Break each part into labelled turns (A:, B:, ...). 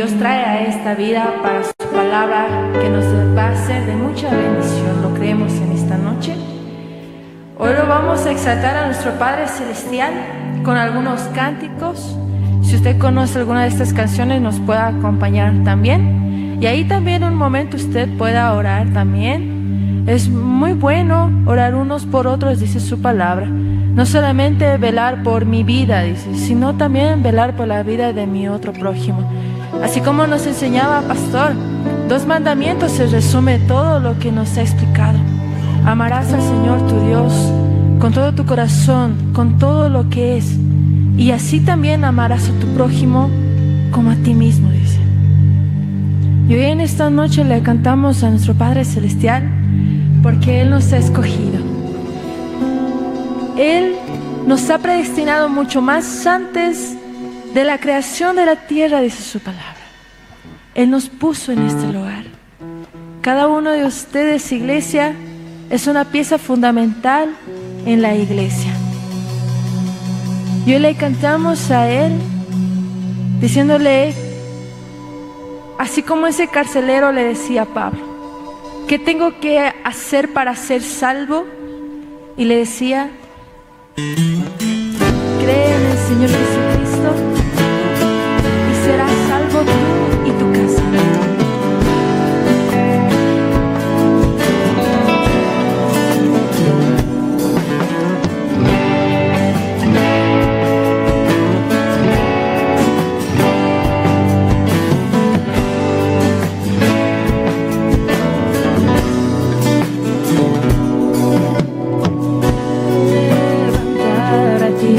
A: Dios trae a esta vida para su palabra, que nos va a ser de mucha bendición. Lo creemos en esta noche. Hoy lo vamos a exaltar a nuestro Padre Celestial con algunos cánticos. Si usted conoce alguna de estas canciones, nos puede acompañar también. Y ahí también un momento usted pueda orar también. Es muy bueno orar unos por otros, dice su palabra. No solamente velar por mi vida, dice, sino también velar por la vida de mi otro prójimo. Así como nos enseñaba Pastor, 2 mandamientos se resume todo lo que nos ha explicado. Amarás al Señor tu Dios con todo tu corazón, con todo lo que es. Y así también amarás a tu prójimo como a ti mismo, dice. Y hoy en esta noche le cantamos a nuestro Padre Celestial porque Él nos ha escogido. Él nos ha predestinado mucho más antes de la creación de la tierra, dice su palabra. Él nos puso en este lugar. Cada uno de ustedes, iglesia, es una pieza fundamental en la iglesia. Y hoy le cantamos a Él diciéndole, así como ese carcelero le decía a Pablo, ¿qué tengo que hacer para ser salvo? Y le decía, cree en el Señor Jesucristo y serás salvo tú y tu casa.
B: Levantar a ti,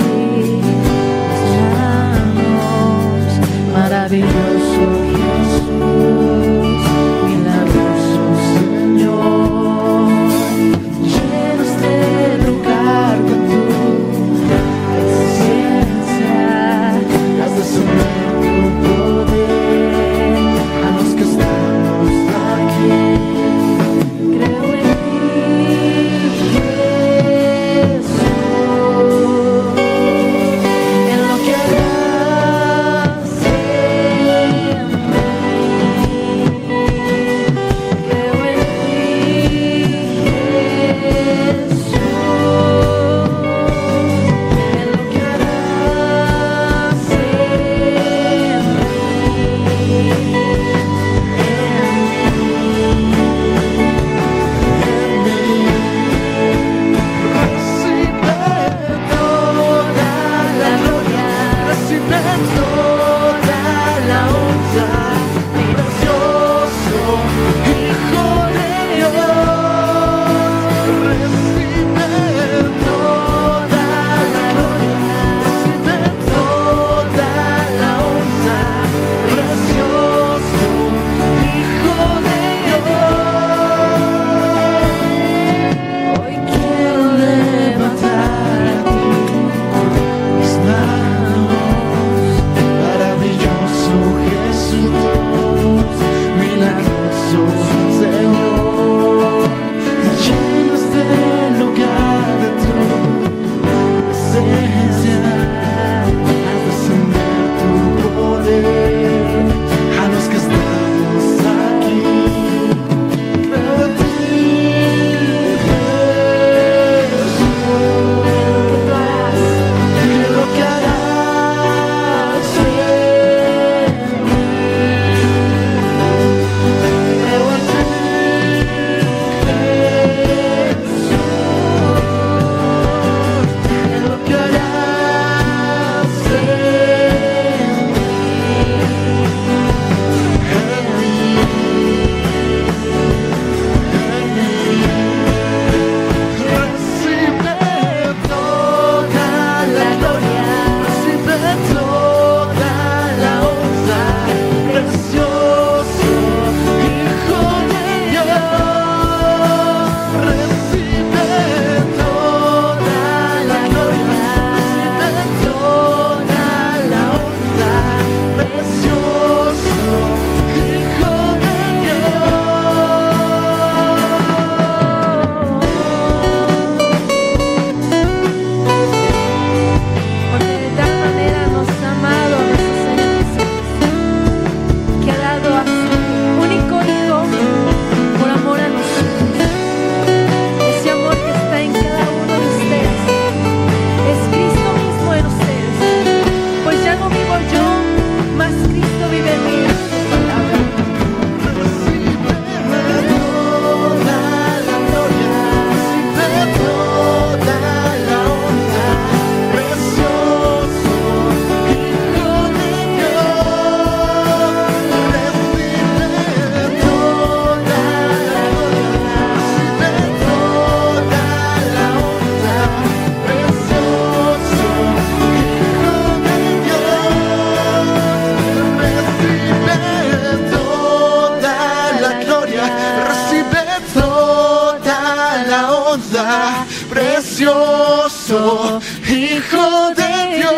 B: precioso Hijo de Dios.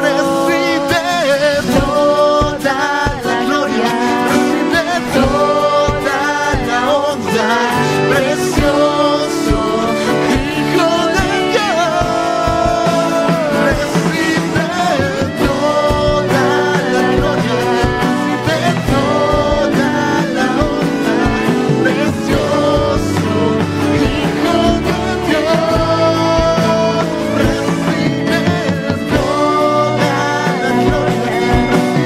B: Recibe toda la gloria, recibe toda la honra, precioso Hijo de Dios. Recibe toda la gloria, recibe toda la honra, precioso Hijo de Dios. Recibe toda la gloria,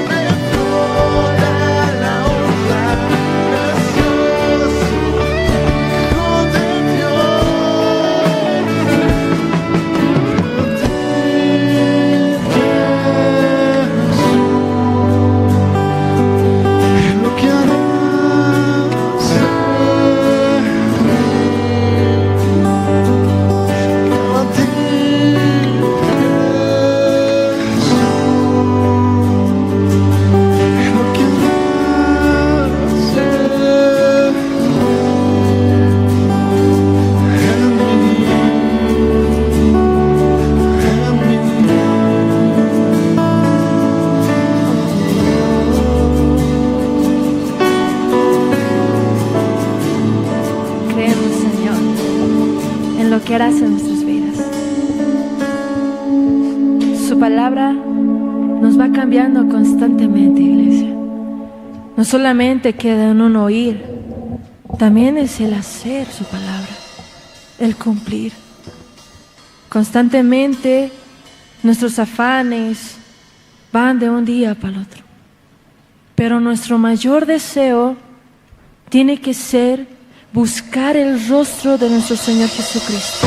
B: recibe toda la honra, precioso Hijo de Dios. Lo que harás a ti, lo que
A: Creemos, Señor, en lo que harás en nuestras vidas. Su palabra nos va cambiando constantemente, iglesia. No solamente queda en un oír, también es el hacer su palabra, el cumplir. Constantemente nuestros afanes van de un día para el otro. Pero nuestro mayor deseo tiene que ser buscar el rostro de nuestro Señor Jesucristo.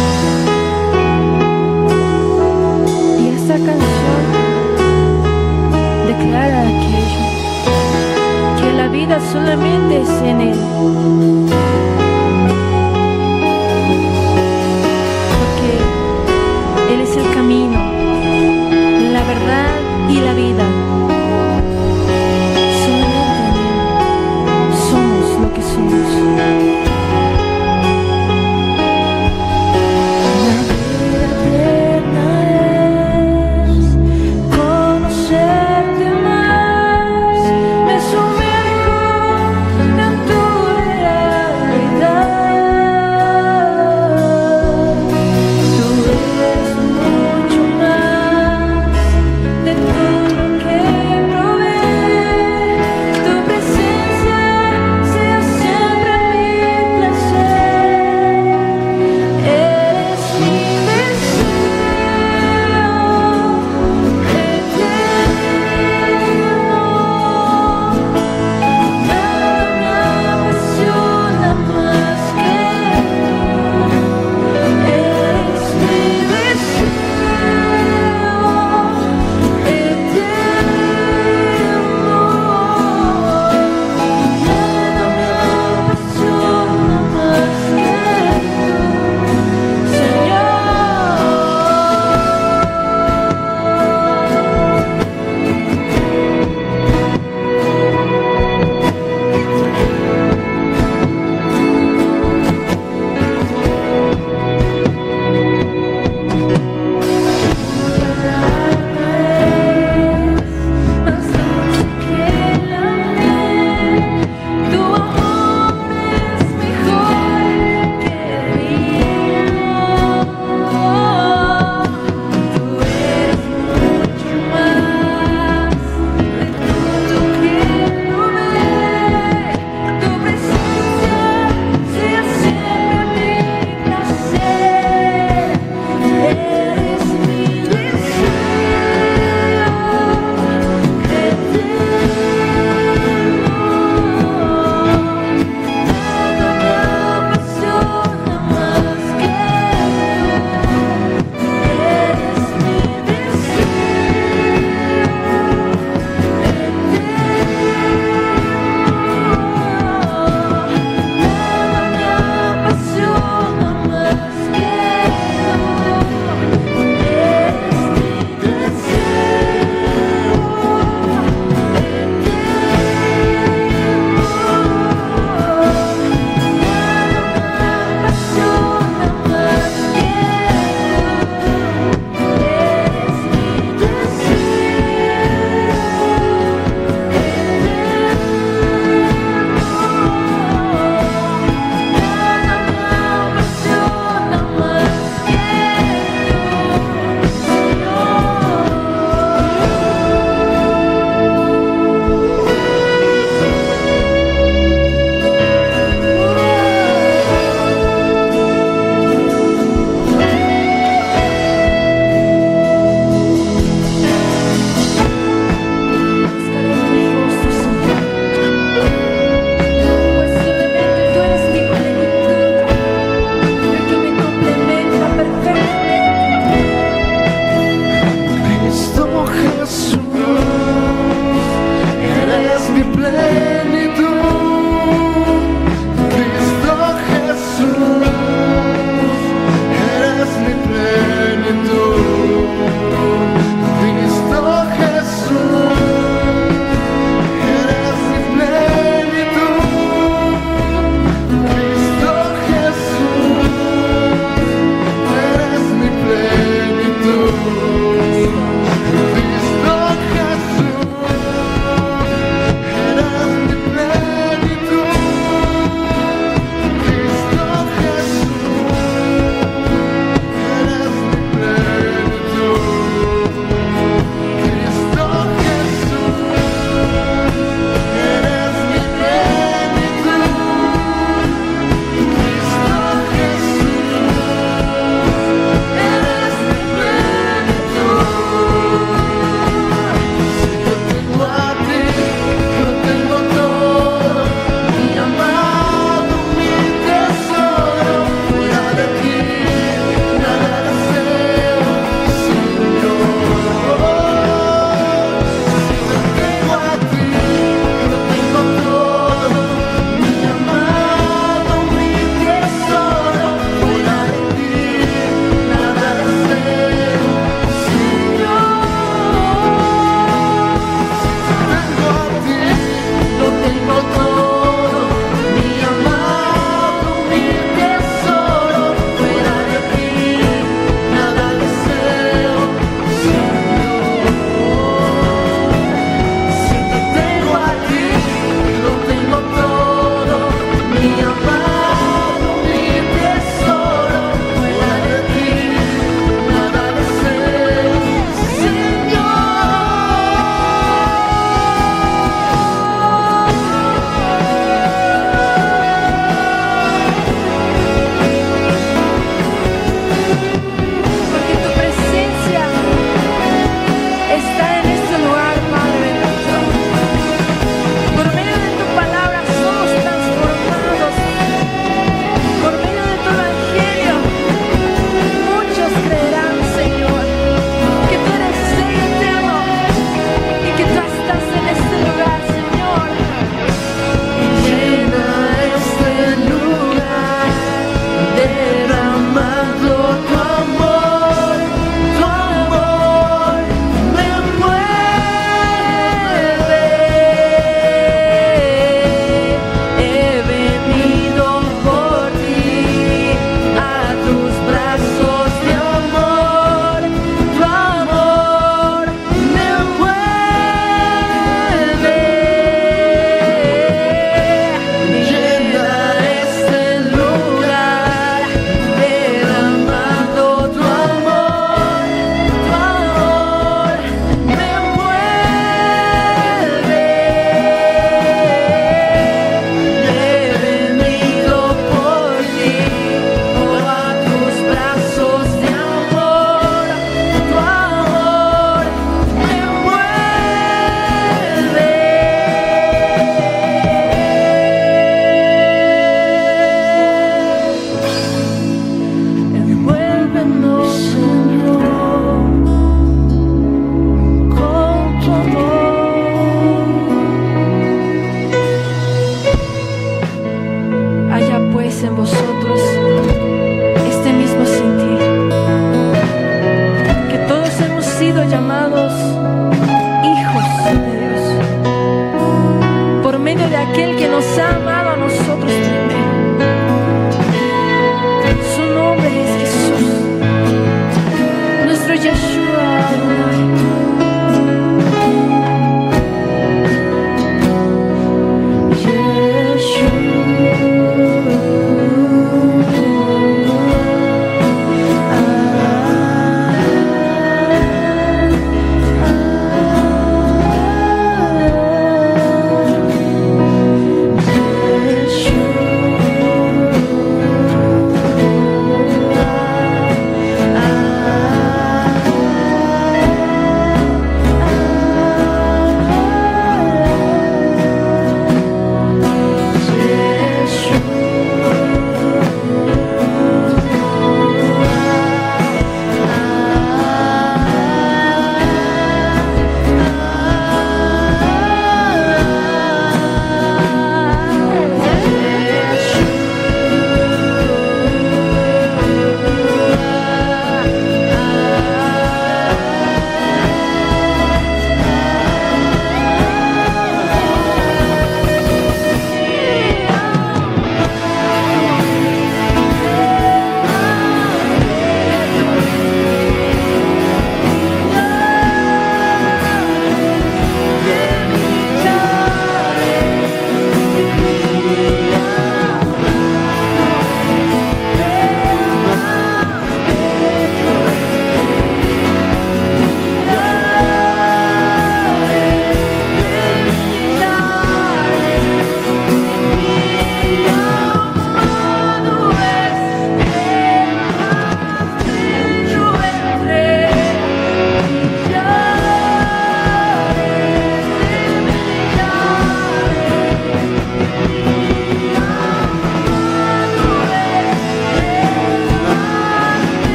A: Y esta canción declara aquello, que la vida solamente es en Él. Porque Él es el camino, la verdad y la vida. Solamente en Él somos lo que somos.
B: Conocerte más, me sumerjo en tu real.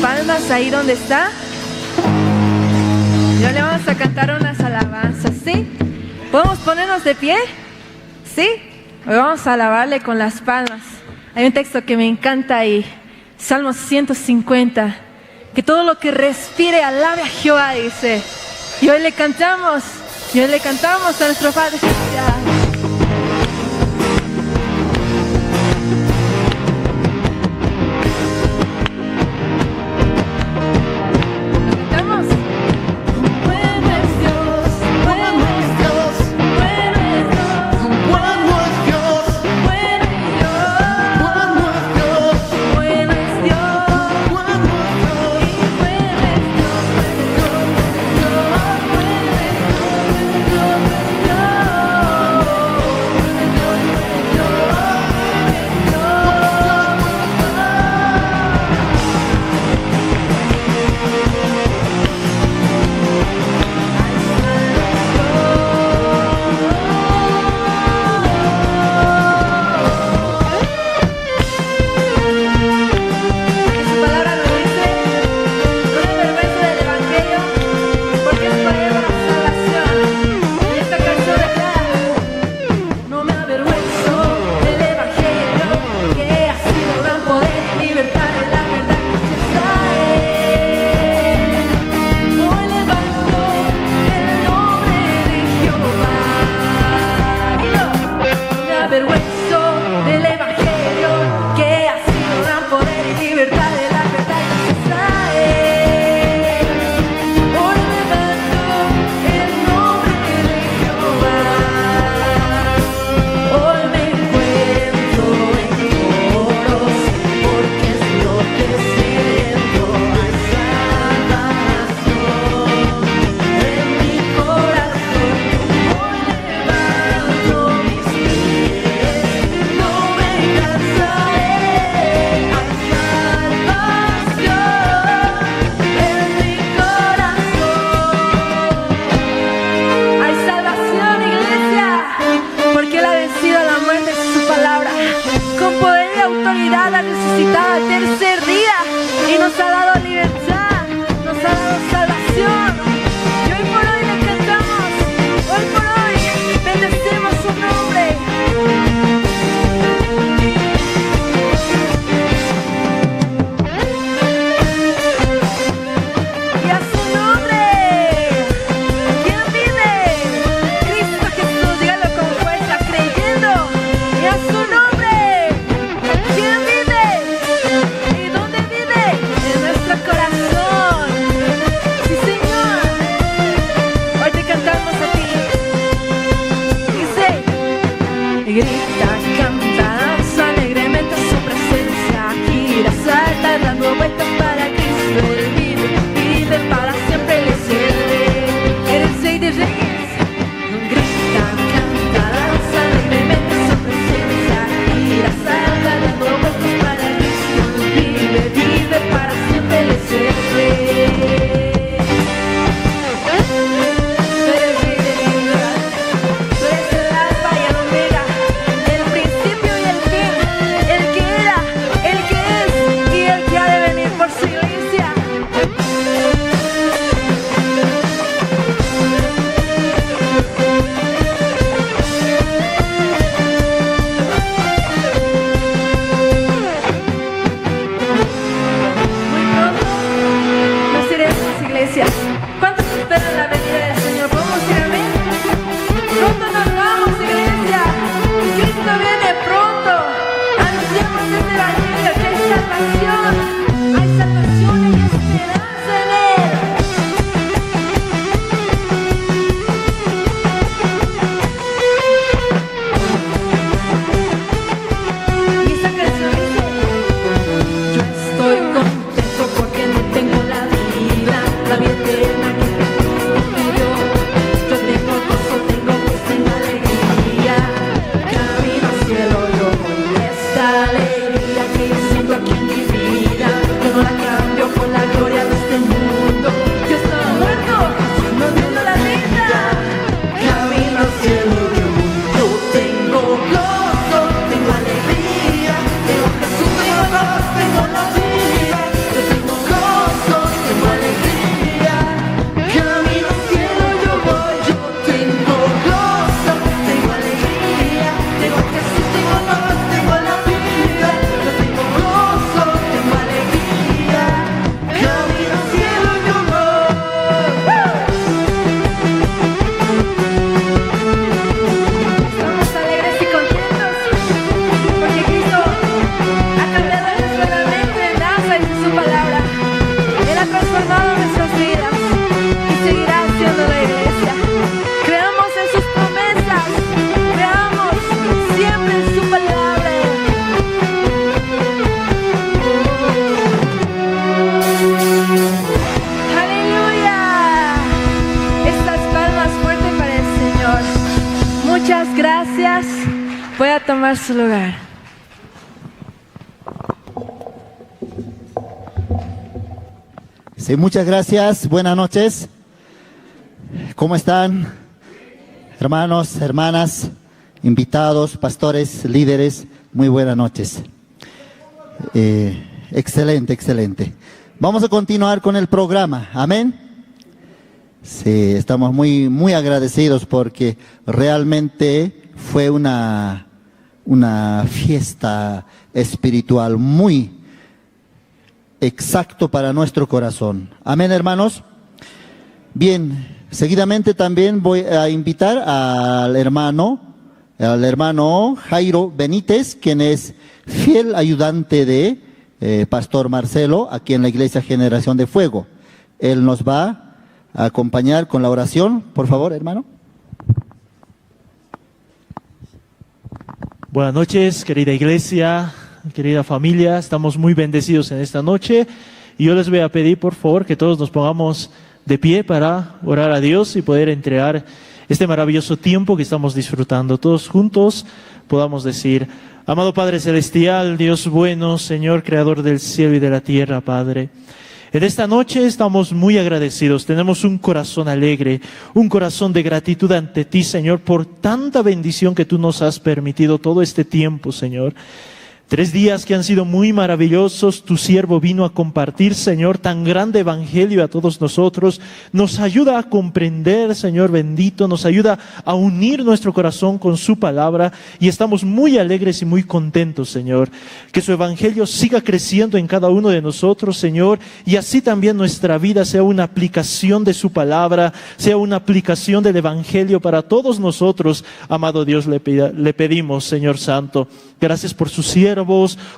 A: palmas ahí donde está. Ya le vamos a cantar unas alabanzas, ¿sí? ¿Podemos ponernos de pie? ¿Sí? Hoy vamos a alabarle con las palmas. Hay un texto que me encanta ahí, Salmos 150, que todo lo que respire alabe a Jehová, dice. Y hoy le cantamos a nuestro Padre Celestial.
B: Bueno
A: tomar su lugar.
B: Sí, muchas gracias. Buenas noches. ¿Cómo están? Hermanos, hermanas, invitados, pastores, líderes, muy buenas noches. Excelente, excelente. Vamos a continuar con el programa. Amén. Sí, estamos muy agradecidos porque realmente fue una fiesta espiritual muy exacto para nuestro corazón. Amén, hermanos. Bien, seguidamente también voy a invitar al hermano Jairo Benítez, quien es fiel ayudante de Pastor Marcelo, aquí en la Iglesia Generación de Fuego. Él nos va a acompañar con la oración. Por favor, hermano.
C: Buenas noches, querida iglesia, querida familia. Estamos muy bendecidos en esta noche. Y yo les voy a pedir, por favor, que todos nos pongamos de pie para orar a Dios y poder entregar este maravilloso tiempo que estamos disfrutando. Todos juntos podamos decir: amado Padre Celestial, Dios bueno, Señor, Creador del cielo y de la tierra, Padre. En esta noche estamos muy agradecidos, tenemos un corazón alegre, un corazón de gratitud ante ti, Señor, por tanta bendición que tú nos has permitido todo este tiempo, Señor. 3 días que han sido muy maravillosos. Tu siervo vino a compartir, Señor, tan grande evangelio a todos nosotros. Nos ayuda a comprender, Señor bendito, nos ayuda a unir nuestro corazón con su palabra y estamos muy alegres y muy contentos, Señor. Que su evangelio siga creciendo en cada uno de nosotros, Señor, y así también nuestra vida sea una aplicación de su palabra, sea una aplicación del evangelio para todos nosotros. Amado Dios, le pedimos, Señor Santo, gracias por sus siervos,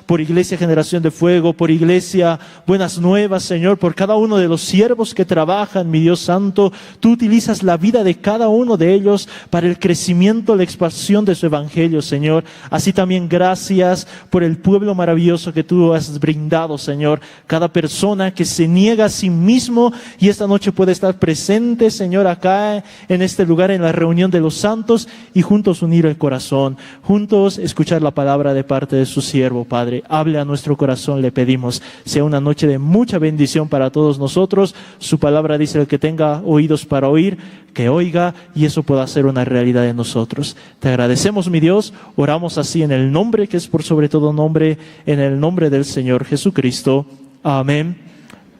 C: por Iglesia Generación de Fuego, por Iglesia Buenas Nuevas, Señor, por cada uno de los siervos que trabajan, mi Dios Santo. Tú utilizas la vida de cada uno de ellos para el crecimiento, la expansión de su evangelio, Señor. Así también gracias por el pueblo maravilloso que tú has brindado, Señor. Cada persona que se niega a sí mismo y esta noche puede estar presente, Señor, acá en este lugar, en la reunión de los santos, y juntos unir el corazón, juntos escuchar la palabra de parte de su siervo, Padre. Hable a nuestro corazón, le pedimos. Sea una noche de mucha bendición para todos nosotros. Su palabra dice: el que tenga oídos para oír, que oiga, y eso pueda ser una realidad en nosotros. Te agradecemos, mi Dios. Oramos así en el nombre que es por sobre todo nombre, en el nombre del Señor Jesucristo. Amén.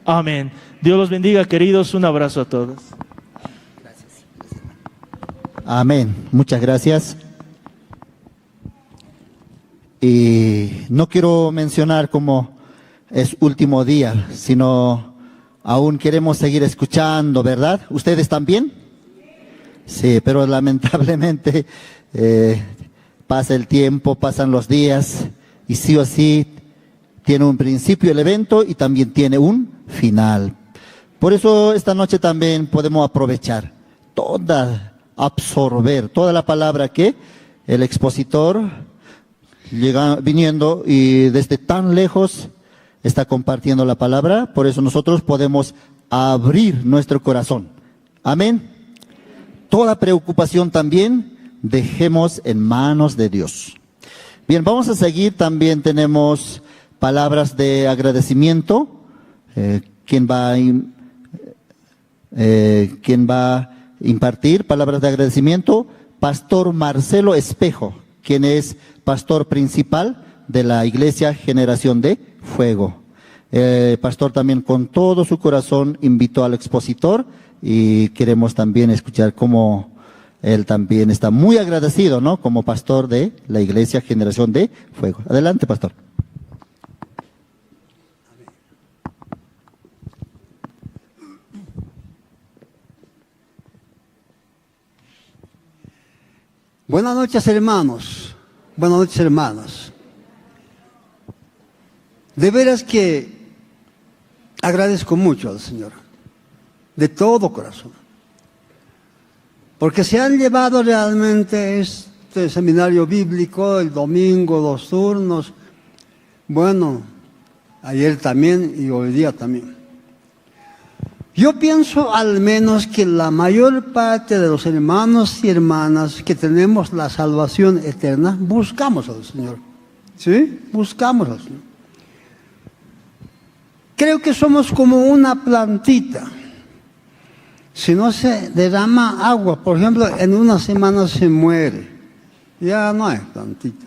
C: Amén. Dios los bendiga, queridos. Un abrazo a todos.
B: Amén. Muchas gracias. Y no quiero mencionar como es último día, sino aún queremos seguir escuchando, ¿verdad? ¿Ustedes también? Sí, pero lamentablemente pasa el tiempo, pasan los días y sí o sí tiene un principio el evento y también tiene un final. Por eso esta noche también podemos aprovechar absorber toda la palabra que el expositor viniendo y desde tan lejos está compartiendo la palabra. Por eso nosotros podemos abrir nuestro corazón. Amén. Toda preocupación también dejemos en manos de Dios. Bien, vamos a seguir. También tenemos palabras de agradecimiento. ¿Quién va a impartir palabras de agradecimiento? Pastor Marcelo Espejo, quien es pastor principal de la Iglesia Generación de Fuego. El pastor también con todo su corazón invitó al expositor y queremos también escuchar cómo él también está muy agradecido, ¿no?, como pastor de la Iglesia Generación de Fuego. Adelante, pastor.
D: Buenas noches, hermanos. Buenas noches, hermanas. De veras que agradezco mucho al Señor, de todo corazón, porque se han llevado realmente este seminario bíblico, el domingo, 2 turnos, bueno, ayer también y hoy día también. Yo pienso al menos que la mayor parte de los hermanos y hermanas que tenemos la salvación eterna, buscamos al Señor. ¿Sí? Buscamos al Señor. Creo que somos como una plantita. Si no se derrama agua, por ejemplo, en una semana se muere. Ya no hay plantita.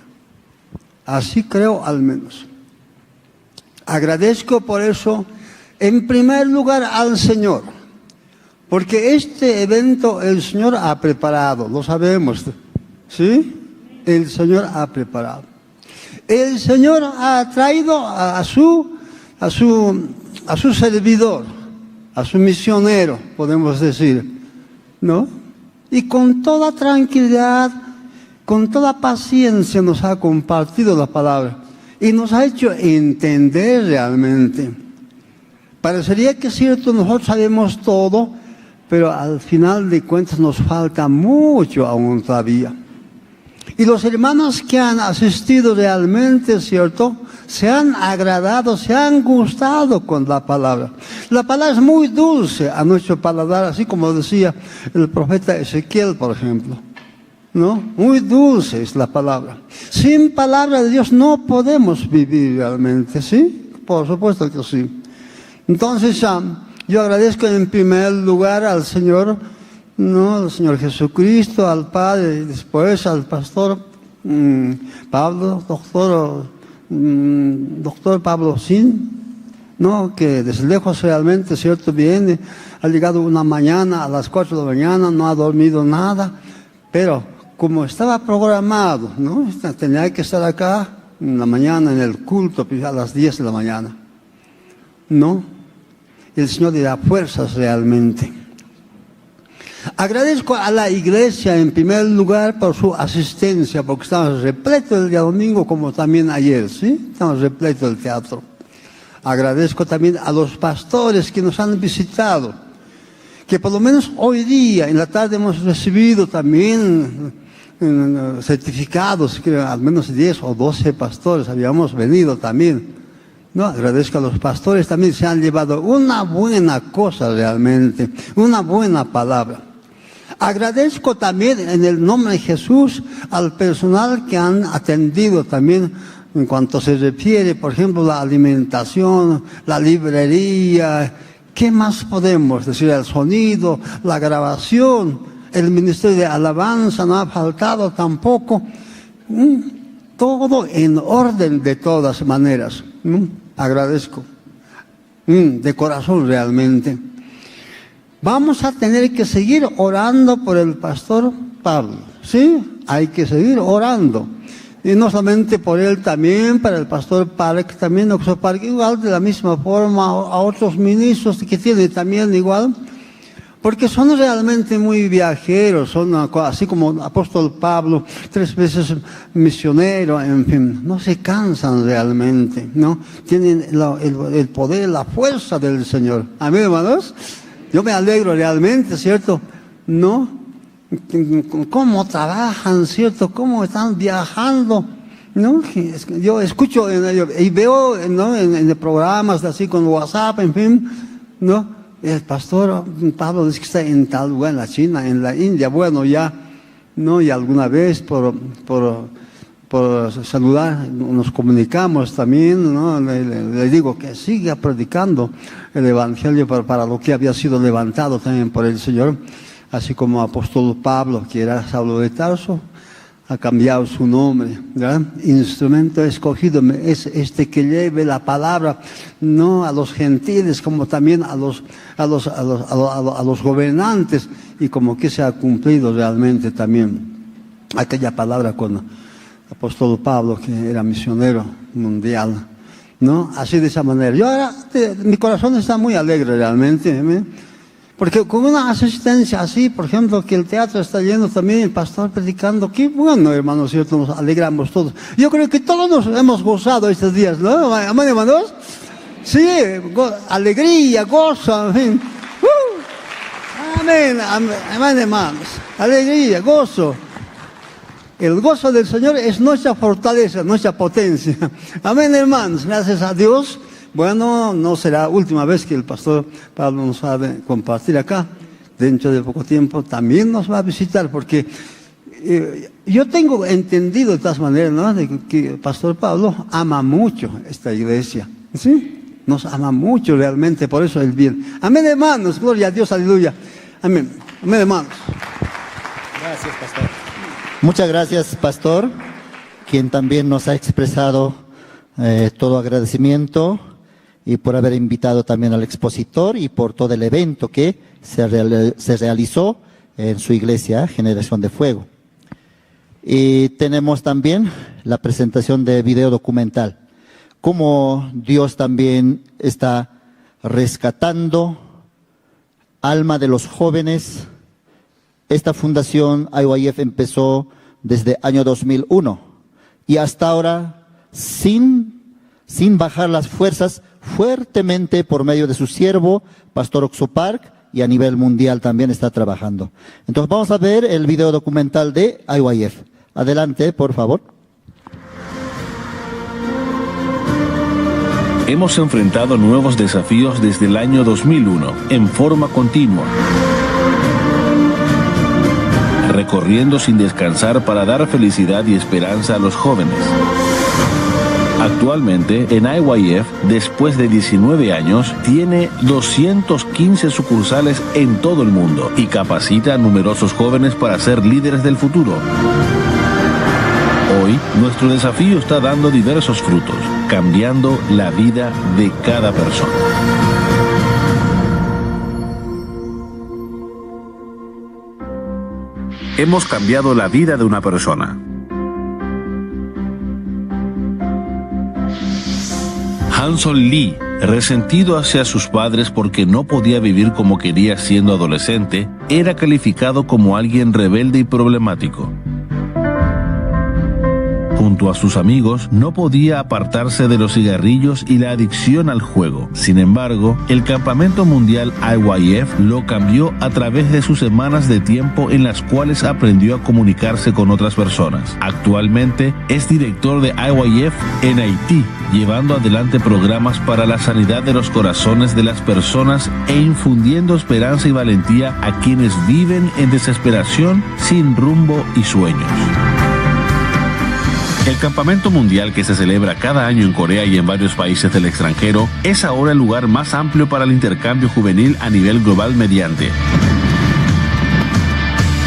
D: Así creo al menos. Agradezco por eso, en primer lugar, al Señor. Porque este evento el Señor ha preparado, lo sabemos. ¿Sí? El Señor ha preparado. El Señor ha traído a su servidor, a su misionero, podemos decir, ¿no? Y con toda tranquilidad, con toda paciencia nos ha compartido la palabra y nos ha hecho entender realmente. Parecería que es cierto, nosotros sabemos todo, pero al final de cuentas nos falta mucho aún todavía. Y los hermanos que han asistido realmente, ¿cierto?, se han agradado, se han gustado con la palabra. La palabra es muy dulce a nuestro paladar, así como decía el profeta Ezequiel, por ejemplo, ¿no? Muy dulce es la palabra. Sin palabra de Dios no podemos vivir realmente, ¿sí? Por supuesto que sí. Entonces, yo agradezco en primer lugar al Señor, ¿no? Al Señor Jesucristo, al Padre, y después al pastor Pablo, doctor Pablo Sin, ¿no? Que desde lejos realmente, ¿cierto?, viene, ha llegado una mañana a las 4 de la mañana, no ha dormido nada, pero como estaba programado, ¿no?, tenía que estar acá en la mañana en el culto a las 10 de la mañana, ¿no? El Señor le da fuerzas realmente. Agradezco a la iglesia en primer lugar por su asistencia, porque estamos repletos el día domingo como también ayer, ¿sí? Estamos repletos el teatro. Agradezco también a los pastores que nos han visitado, que por lo menos hoy día, en la tarde, hemos recibido también certificados, que al menos 10 o 12 pastores habíamos venido también. No, agradezco a los pastores también, se han llevado una buena cosa realmente, una buena palabra. Agradezco también en el nombre de Jesús al personal que han atendido también en cuanto se refiere, por ejemplo, la alimentación, la librería, ¿qué más podemos decir? El sonido, la grabación, el ministerio de alabanza no ha faltado tampoco. Todo en orden de todas maneras. Agradezco. De corazón realmente. Vamos a tener que seguir orando por el pastor Pablo. ¿Sí? Hay que seguir orando. Y no solamente por él, también para el pastor Park, también doctor Park, igual de la misma forma a otros ministros que tienen también igual. Porque son realmente muy viajeros, son así como apóstol Pablo, 3 veces misionero, en fin, no se cansan realmente, ¿no? Tienen el poder, la fuerza del Señor. Amén, hermanos. Yo me alegro realmente, ¿cierto? ¿No? Cómo trabajan, ¿cierto? Cómo están viajando, ¿no? Yo escucho y veo, ¿no?, en programas así con WhatsApp, en fin, ¿no? El pastor Pablo dice que está en tal lugar, en la China, en la India. Bueno, ya, ¿no? Y alguna vez por saludar nos comunicamos también, ¿no? Le digo que siga predicando el Evangelio para lo que había sido levantado también por el Señor. Así como apóstol Pablo, que era Saulo de Tarso, ha cambiado su nombre, ¿verdad? Instrumento escogido es este que lleve la palabra, no a los gentiles, como también a los gobernantes, y como que se ha cumplido realmente también aquella palabra con el apóstol Pablo, que era misionero mundial, ¿no? Así de esa manera. Yo ahora, mi corazón está muy alegre realmente, ¿eh? Porque con una asistencia así, por ejemplo, que el teatro está lleno también, el pastor predicando, qué bueno, hermanos, ¿cierto? Nos alegramos todos. Yo creo que todos nos hemos gozado estos días, ¿no? Amén, hermanos. Sí, alegría, gozo, en fin. Amén, amén, hermanos. Alegría, gozo. El gozo del Señor es nuestra fortaleza, nuestra potencia. Amén, hermanos. Gracias a Dios Bueno, no será la última vez que el pastor Pablo nos va a compartir acá. Dentro de poco tiempo también nos va a visitar, porque yo tengo entendido de todas maneras, ¿no?, de que el pastor Pablo ama mucho esta iglesia. ¿Sí? Nos ama mucho realmente, por eso él viene. Amén, hermanos, gloria a Dios, aleluya. Amén, amén, hermanos.
B: Gracias, pastor. Muchas gracias, pastor, quien también nos ha expresado todo agradecimiento y por haber invitado también al expositor y por todo el evento que se realizó en su iglesia, Generación de Fuego. Y tenemos también la presentación de video documental, cómo Dios también está rescatando alma de los jóvenes. Esta fundación IYF empezó desde año 2001 y hasta ahora sin bajar las fuerzas, fuertemente por medio de su siervo, Pastor Oxopark, y a nivel mundial también está trabajando. Entonces vamos a ver el video documental de IYF. Adelante, por favor.
E: Hemos enfrentado nuevos desafíos desde el año 2001, en forma continua, recorriendo sin descansar para dar felicidad y esperanza a los jóvenes. Actualmente, en IYF, después de 19 años, tiene 215 sucursales en todo el mundo y capacita a numerosos jóvenes para ser líderes del futuro. Hoy, nuestro desafío está dando diversos frutos, cambiando la vida de cada persona. Hemos cambiado la vida de una persona. Hanson Lee, resentido hacia sus padres porque no podía vivir como quería siendo adolescente, era calificado como alguien rebelde y problemático. Junto a sus amigos, no podía apartarse de los cigarrillos y la adicción al juego. Sin embargo, el Campamento Mundial IYF lo cambió a través de sus semanas de tiempo en las cuales aprendió a comunicarse con otras personas. Actualmente es director de IYF en Haití, llevando adelante programas para la sanidad de los corazones de las personas e infundiendo esperanza y valentía a quienes viven en desesperación, sin rumbo y sueños. El Campamento Mundial, que se celebra cada año en Corea y en varios países del extranjero, es ahora el lugar más amplio para el intercambio juvenil a nivel global mediante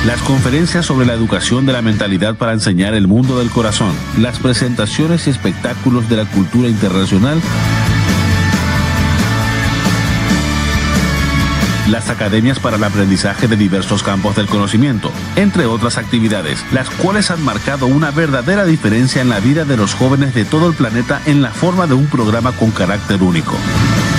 E: las conferencias sobre la educación de la mentalidad para enseñar el mundo del corazón, las presentaciones y espectáculos de la cultura internacional, las academias para el aprendizaje de diversos campos del conocimiento, entre otras actividades, las cuales han marcado una verdadera diferencia en la vida de los jóvenes de todo el planeta en la forma de un programa con carácter único.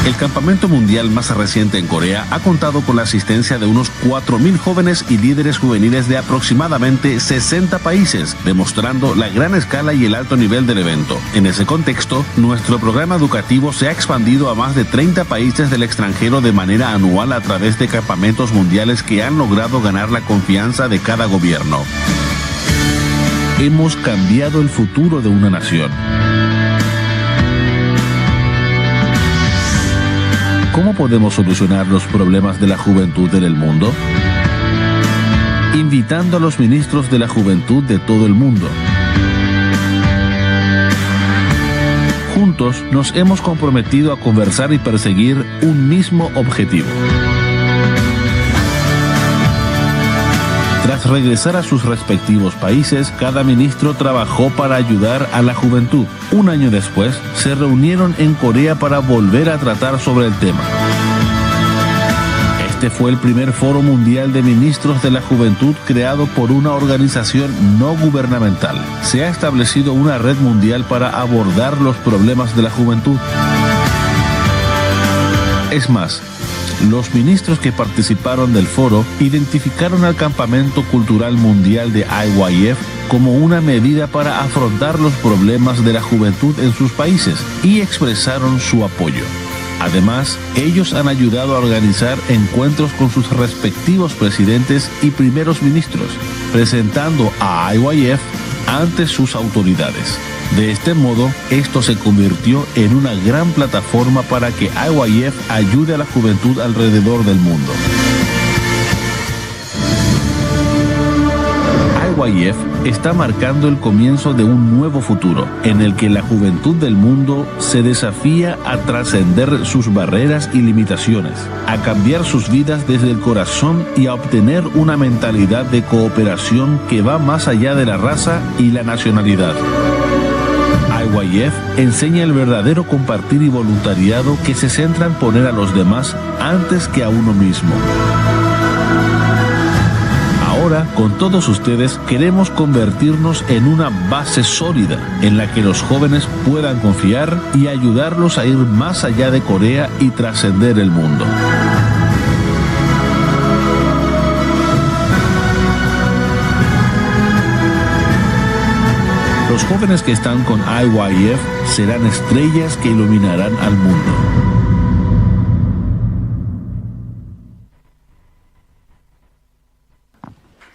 E: El campamento mundial más reciente en Corea ha contado con la asistencia de unos 4.000 jóvenes y líderes juveniles de aproximadamente 60 países, demostrando la gran escala y el alto nivel del evento. En ese contexto, nuestro programa educativo se ha expandido a más de 30 países del extranjero de manera anual a través de campamentos mundiales que han logrado ganar la confianza de cada gobierno. Hemos cambiado el futuro de una nación. ¿Cómo podemos solucionar los problemas de la juventud en el mundo? Invitando a los ministros de la juventud de todo el mundo. Juntos nos hemos comprometido a conversar y perseguir un mismo objetivo. Tras regresar a sus respectivos países, cada ministro trabajó para ayudar a la juventud. Un año después, se reunieron en Corea para volver a tratar sobre el tema. Este fue el primer foro mundial de ministros de la juventud creado por una organización no gubernamental. Se ha establecido una red mundial para abordar los problemas de la juventud. Es más, los ministros que participaron del foro identificaron al Campamento Cultural Mundial de IYF como una medida para afrontar los problemas de la juventud en sus países y expresaron su apoyo. Además, ellos han ayudado a organizar encuentros con sus respectivos presidentes y primeros ministros, presentando a IYF ante sus autoridades. De este modo, esto se convirtió en una gran plataforma para que IYF ayude a la juventud alrededor del mundo. IYF está marcando el comienzo de un nuevo futuro, en el que la juventud del mundo se desafía a trascender sus barreras y limitaciones, a cambiar sus vidas desde el corazón y a obtener una mentalidad de cooperación que va más allá de la raza y la nacionalidad. IYF enseña el verdadero compartir y voluntariado que se centra en poner a los demás antes que a uno mismo. Ahora, con todos ustedes, queremos convertirnos en una base sólida en la que los jóvenes puedan confiar y ayudarlos a ir más allá de Corea y trascender el mundo. Los jóvenes que están con IYF serán estrellas que iluminarán al mundo.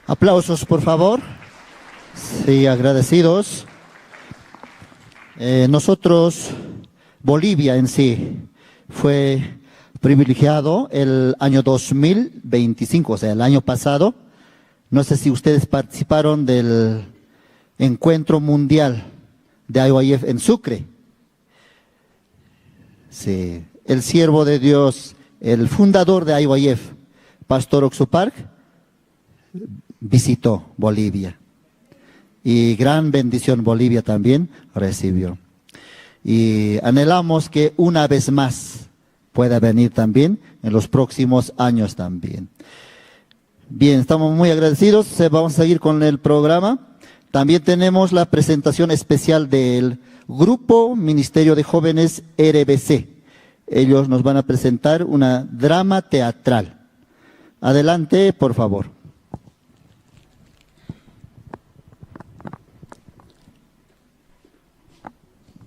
B: Aplausos, por favor. Sí, agradecidos. Nosotros, Bolivia en sí, fue privilegiado el año 2025, o sea, el año pasado. No sé si ustedes participaron del encuentro mundial de IYF en Sucre. Sí, el siervo de Dios, el fundador de IYF, Pastor Oxupark, visitó Bolivia y gran bendición Bolivia también recibió, y anhelamos que una vez más pueda venir también en los próximos años también. Bien, estamos muy agradecidos. Vamos a seguir con el programa. También tenemos la presentación especial del Grupo Ministerio de Jóvenes RBC. Ellos nos van a presentar una drama teatral. Adelante, por favor.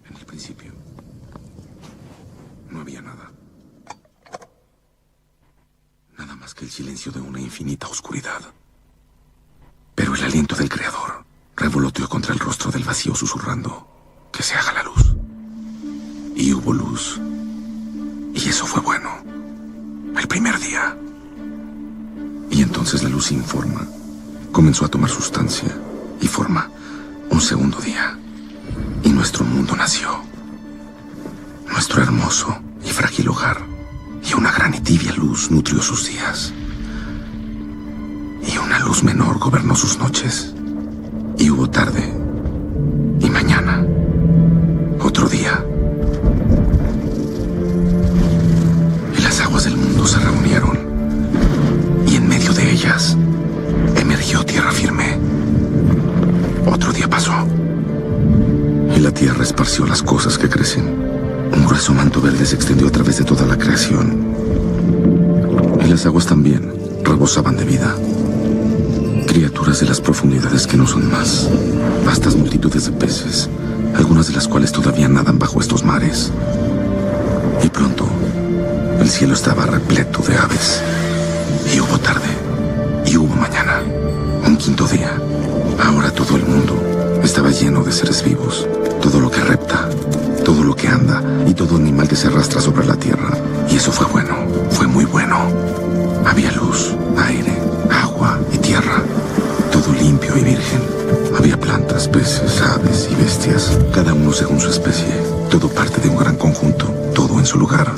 F: En el principio, no había nada. Nada más que el silencio de una infinita oscuridad. Pero el aliento del Creador revoloteó contra el rostro del vacío susurrando: que se haga la luz. Y hubo luz. Y eso fue bueno. El primer día. Y entonces la luz sin forma comenzó a tomar sustancia y forma un segundo día. Y nuestro mundo nació. Nuestro hermoso y frágil hogar. Y una gran y tibia luz nutrió sus días. Y una luz menor gobernó sus noches. Y hubo tarde y mañana. Otro día. Y las aguas del mundo se reunieron. Y en medio de ellas emergió tierra firme. Otro día pasó. Y la tierra esparció las cosas que crecen. Un grueso manto verde se extendió a través de toda la creación. Y las aguas también rebosaban de vida. Criaturas de las profundidades que no son más. Vastas multitudes de peces, algunas de las cuales todavía nadan bajo estos mares. Y pronto, el cielo estaba repleto de aves. Y hubo tarde, y hubo mañana. Un quinto día. Ahora todo el mundo estaba lleno de seres vivos. Todo lo que repta, todo lo que anda y todo animal que se arrastra sobre la tierra. Y eso fue bueno, fue muy bueno. Había luz, aire, agua y tierra. Todo limpio y virgen. Había plantas, peces, aves y bestias, cada uno según su especie. Todo parte de un gran conjunto, todo en su lugar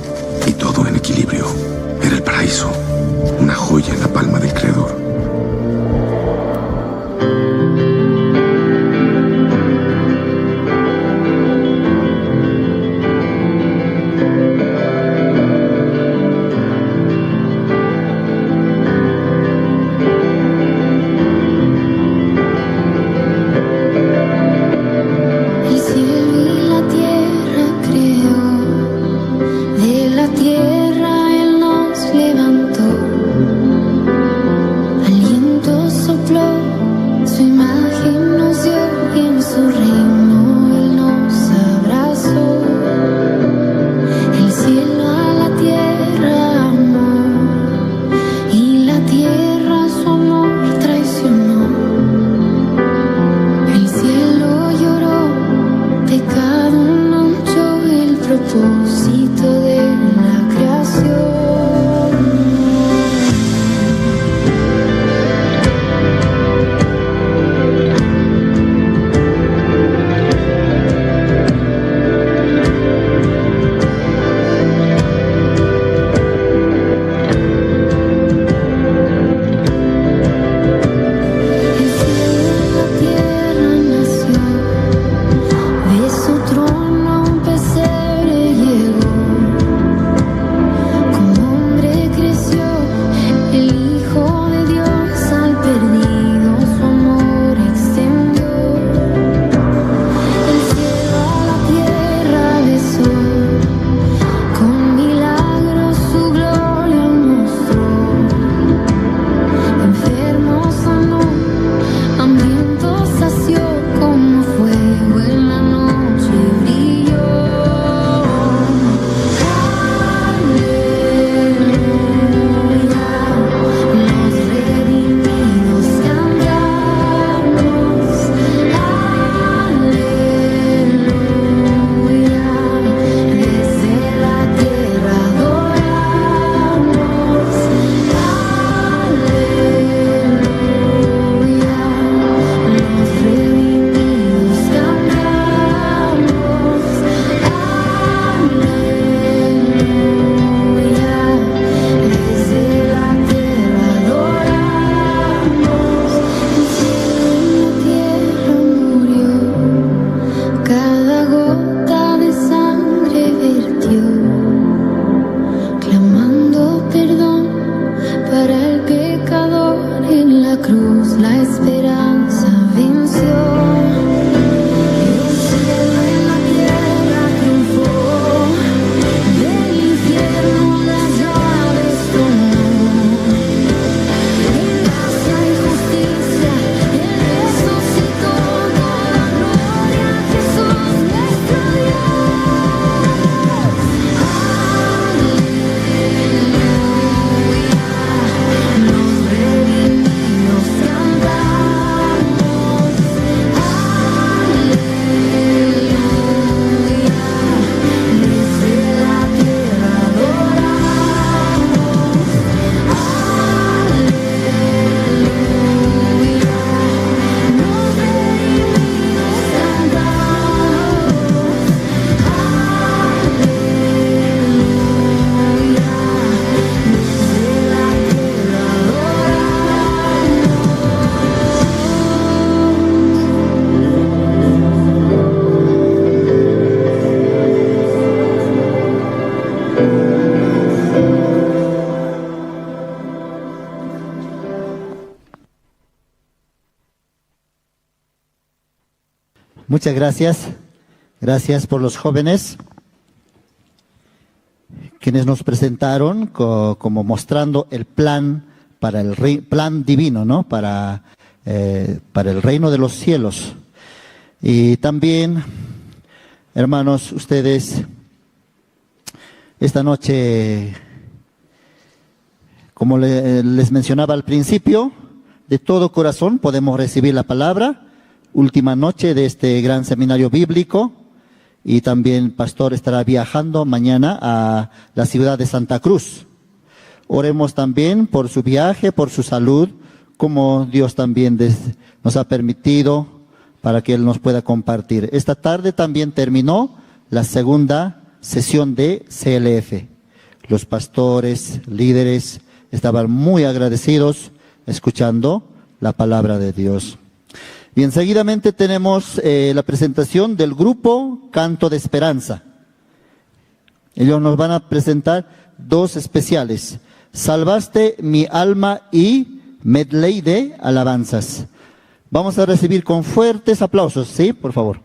F: y todo en equilibrio. Era el paraíso, una joya en la palma del Creador.
G: Tierra Él nos levantó.
B: Muchas gracias. Gracias por los jóvenes quienes nos presentaron como mostrando el plan para el plan divino, ¿no? Para el reino de los cielos. Y también, hermanos, ustedes esta noche, como les mencionaba al principio, de todo corazón podemos recibir la palabra. Última noche de este gran seminario bíblico, y también el pastor estará viajando mañana a la ciudad de Santa Cruz. Oremos también por su viaje, por su salud, como Dios también nos ha permitido para que Él nos pueda compartir. Esta tarde también terminó la segunda sesión de CLF. Los pastores, líderes, estaban muy agradecidos escuchando la palabra de Dios. Bien, seguidamente tenemos la presentación del grupo Canto de Esperanza. Ellos nos van a presentar dos especiales: Salvaste mi alma y medley de alabanzas. Vamos a recibir con fuertes aplausos, ¿sí? Por favor.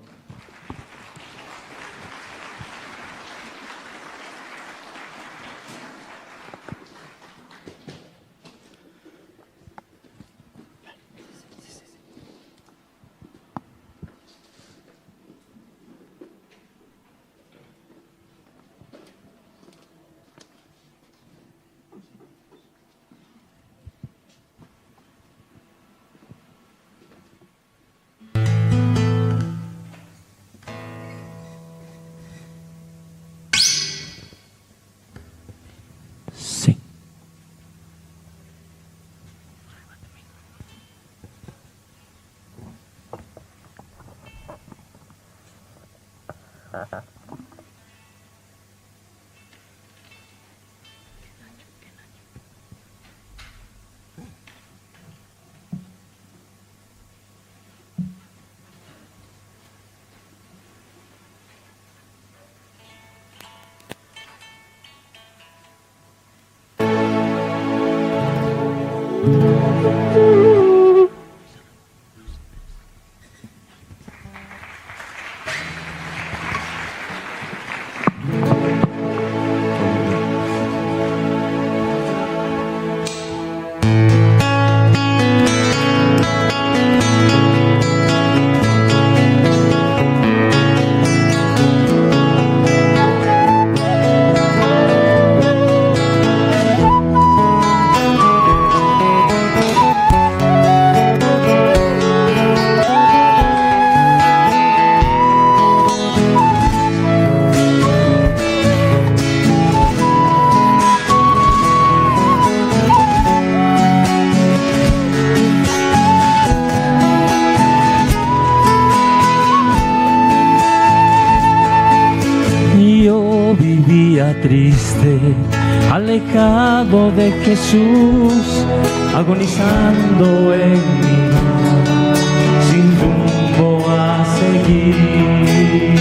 G: Triste, alejado de Jesús, agonizando en mí, sin rumbo a seguir.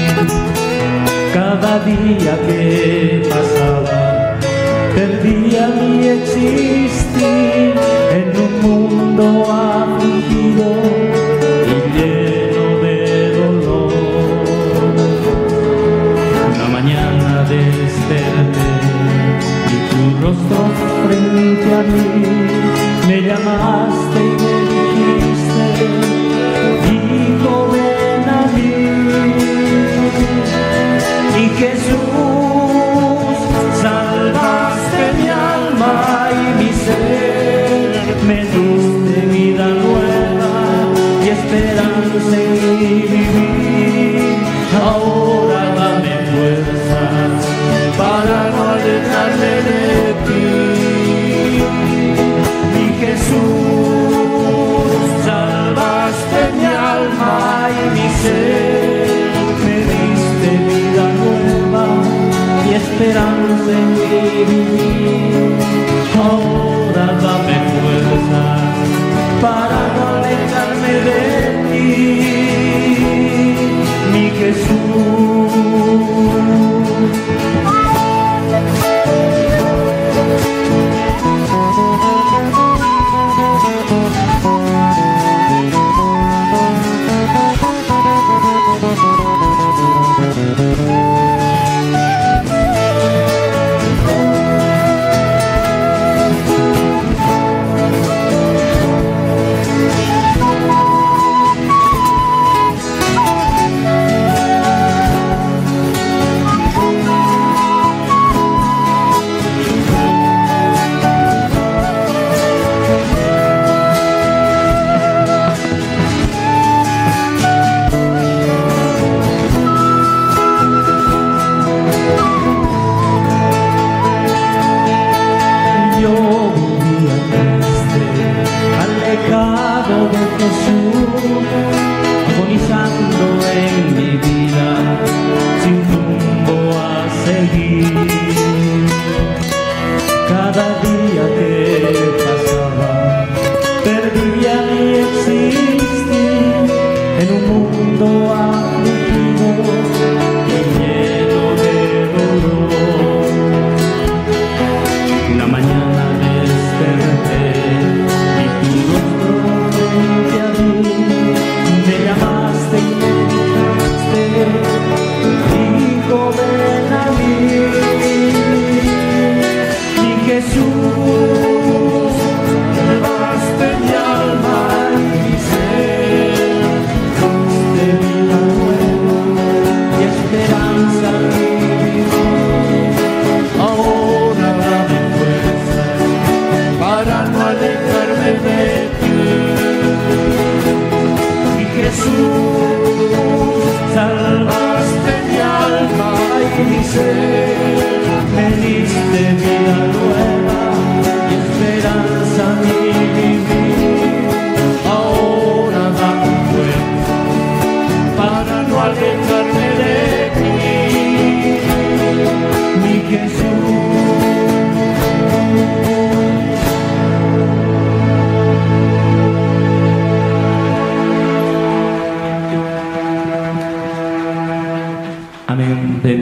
G: Cada día que pasaba, perdía mi existir en un mundo afligido y lleno de dolor. Una mañana desperté y tu rostro frente a mí, me llamaste y me dijiste, hijo, ven a mí. Y Jesús, salvaste mi alma y mi ser, me diste vida nueva y esperanza en mi vivir. Ahora dame fuerzas para no alejarme de ti. Y Jesús, salvaste mi alma y mi ser, me diste vida nueva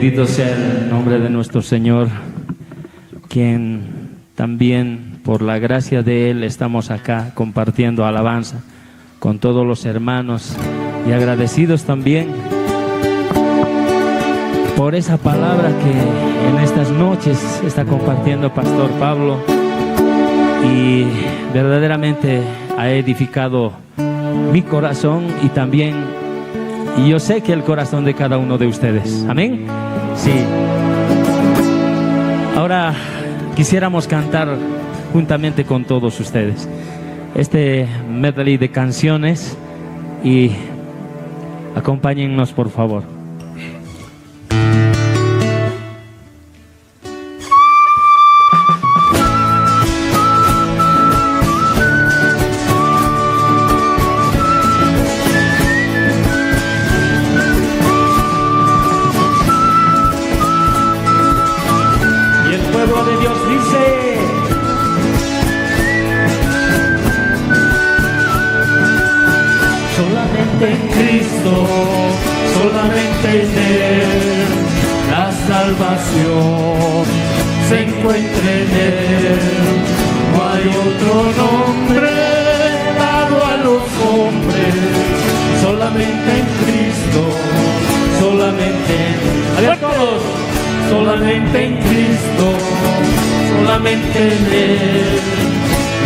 H: Bendito sea el nombre de nuestro Señor, quien también por la gracia de Él estamos acá compartiendo alabanza con todos los hermanos y agradecidos también por esa palabra que en estas noches está compartiendo Pastor Pablo, y verdaderamente ha edificado mi corazón y también, y yo sé que el corazón de cada uno de ustedes. Amén. Sí. Ahora quisiéramos cantar juntamente con todos ustedes este medley de canciones, y acompáñennos por favor.
G: Solamente en Él la salvación se encuentra en Él. No hay otro nombre dado a los hombres, solamente en Cristo, solamente en Cristo, solamente en Él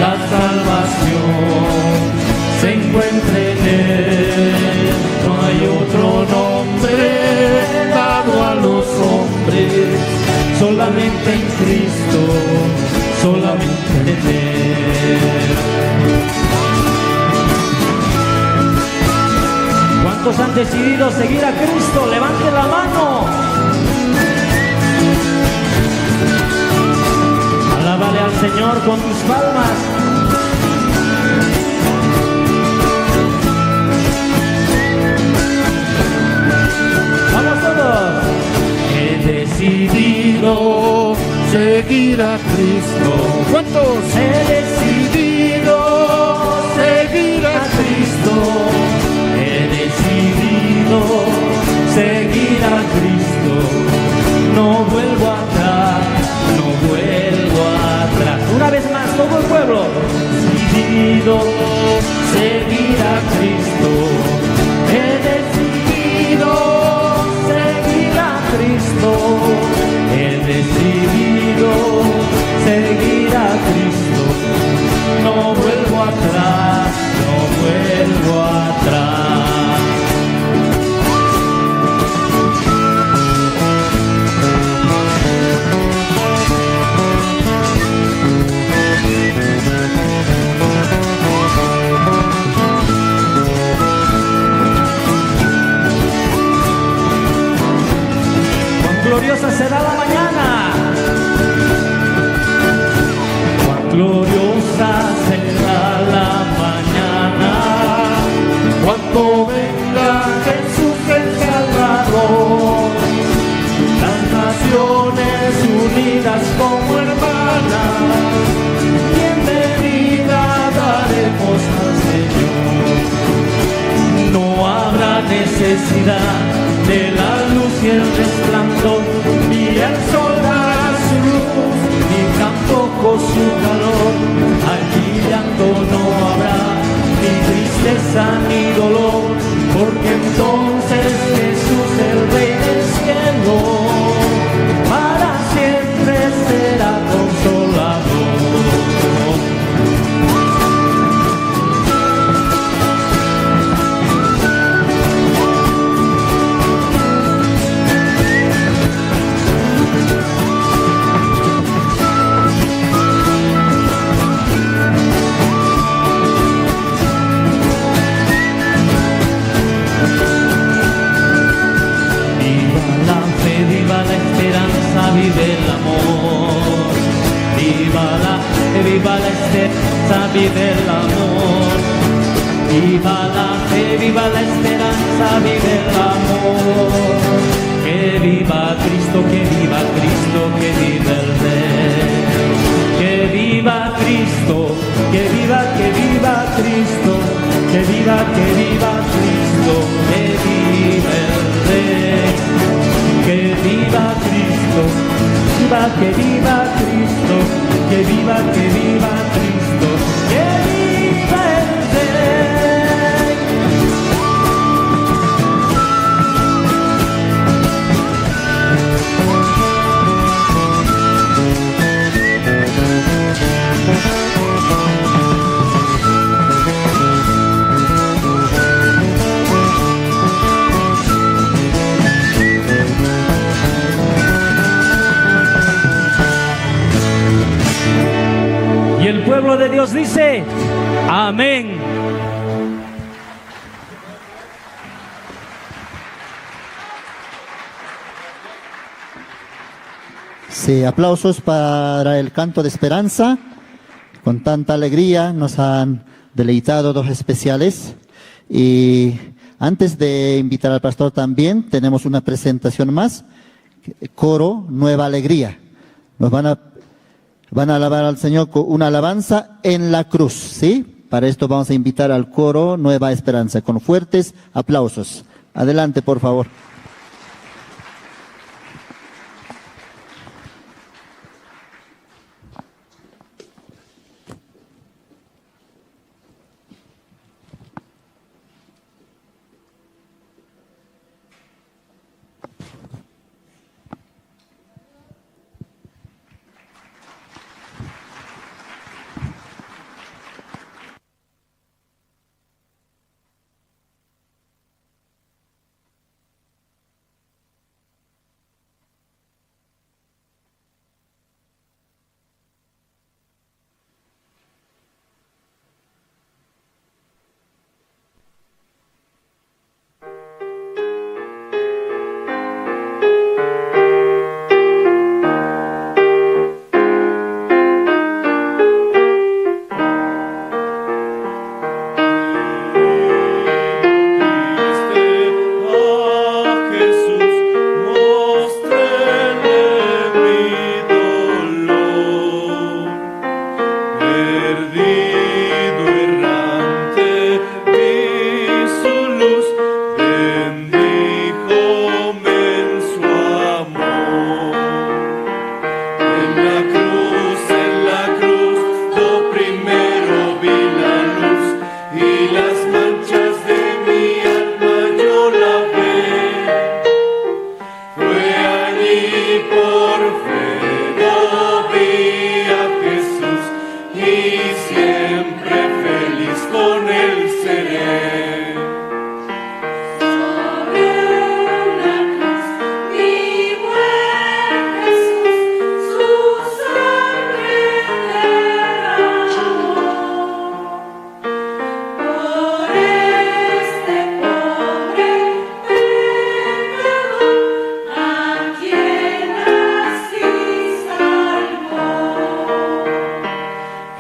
G: la salvación se encuentra en Él. No hay otro nombre dado a los hombres, solamente en Cristo, solamente en Él.
H: ¿Cuántos han decidido seguir a Cristo? Levanten la mano. Alábale al Señor con tus palmas.
G: He decidido seguir a Cristo. ¿Cuántos? He decidido seguir a Cristo. He decidido seguir a Cristo. No vuelvo atrás, no vuelvo atrás.
H: Una vez más, todo el pueblo.
G: He decidido seguir a Cristo. He decidido Cristo, he decidido seguir a Cristo, no vuelvo atrás, no vuelvo atrás.
H: Gloriosa será la mañana.
G: Cuán gloriosa será la mañana, cuando venga Jesús el Salvador. Las naciones unidas como hermanas, bienvenida daremos al Señor. No habrá necesidad de la luz y el resplandor, ni el sol dará su luz, ni tampoco su calor. Allí llanto no habrá, ni tristeza ni dolor, porque entonces Jesús, el Rey del cielo, para siempre será consolador. Vive el amor, viva la esperanza, vive el amor, viva la fe, viva la esperanza, vive el amor, que viva Cristo, que viva Cristo, que viva el Rey, que viva Cristo, que viva Cristo, que viva Cristo, que viva el Rey, que viva viva Cristo, que viva Cristo, que viva el Rey. Y el pueblo de Dios dice, amén.
B: Sí, aplausos para el canto de esperanza. Con tanta alegría nos han deleitado dos especiales. Y antes de invitar al pastor también, tenemos una presentación más. Coro Nueva Alegría. Nos van a alabar al Señor con una alabanza en la cruz, ¿sí? Para esto vamos a invitar al coro Nueva Esperanza con fuertes aplausos. Adelante, por favor.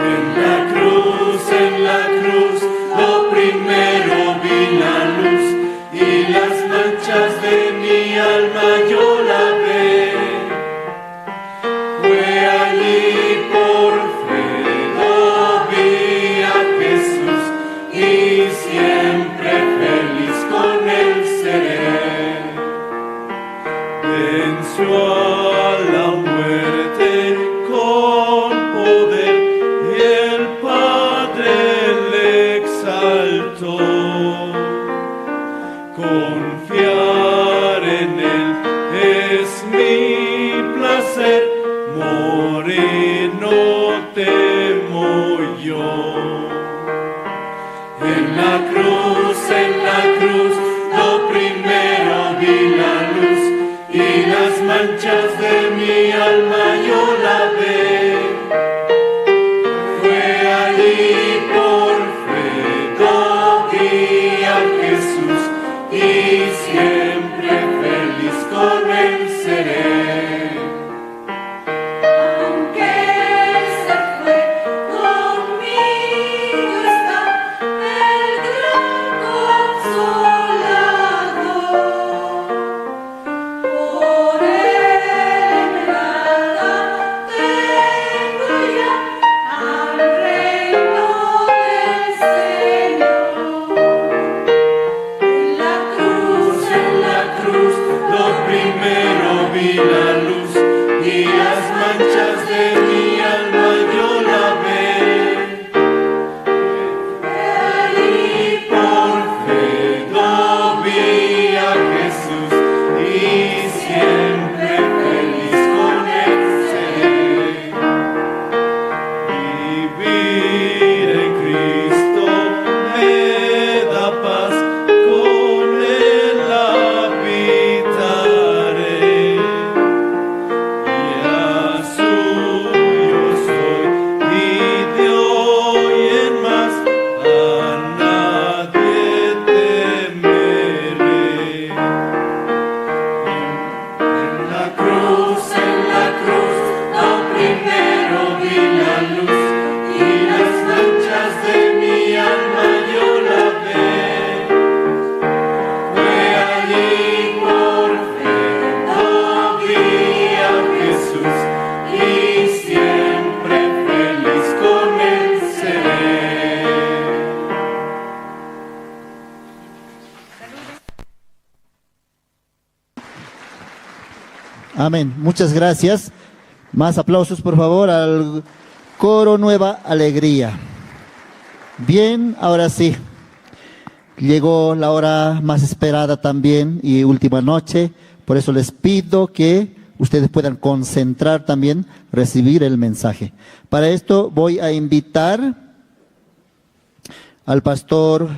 G: En la cruz
B: Amén. Muchas gracias. Más aplausos, por favor, al coro Nueva Alegría. Bien, ahora sí. Llegó la hora más esperada también y última noche. Por eso les pido que ustedes puedan concentrar también, recibir el mensaje. Para esto voy a invitar al pastor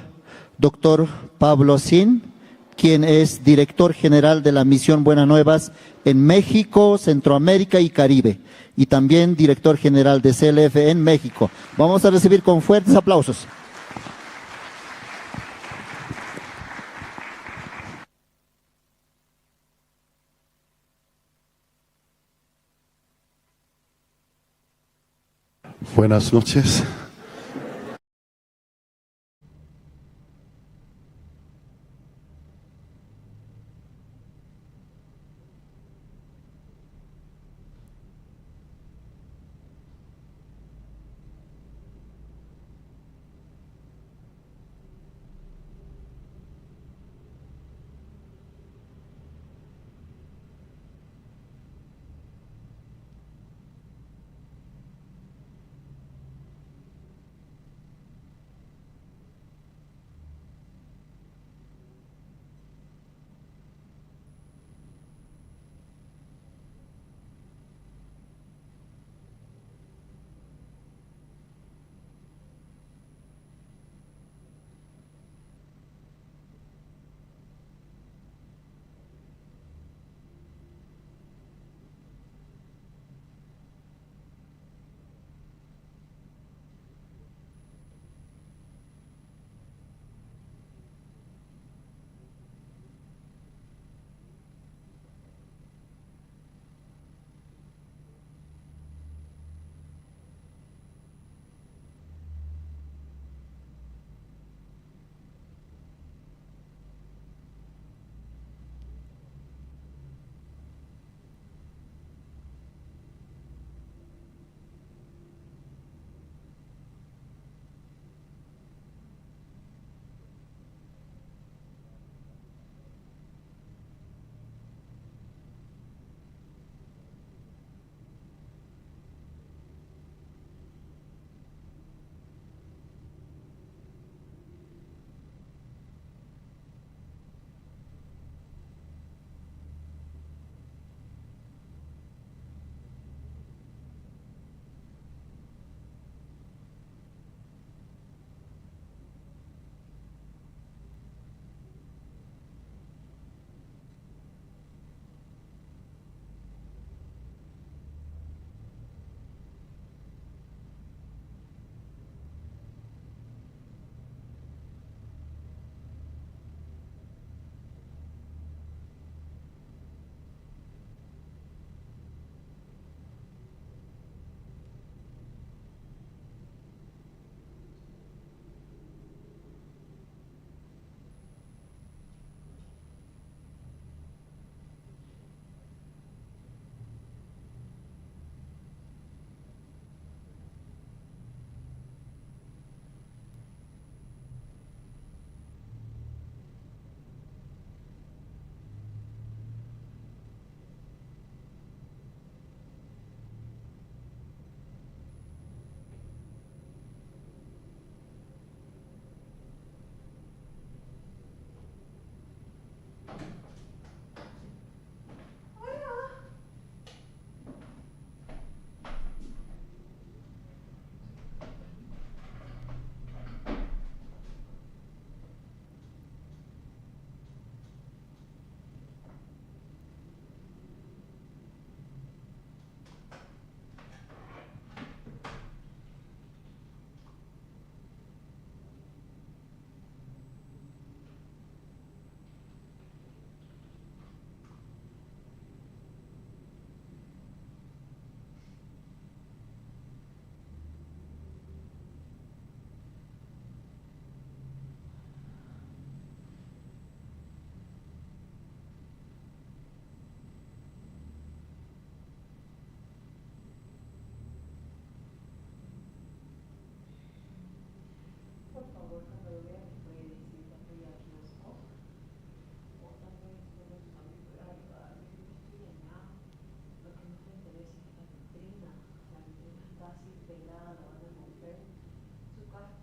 B: doctor Pablo Sin, quien es director general de la Misión Buenas Nuevas en México, Centroamérica y Caribe, y también director general de CLF en México. Vamos a recibir con fuertes aplausos.
I: Buenas noches.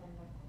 A: Señor.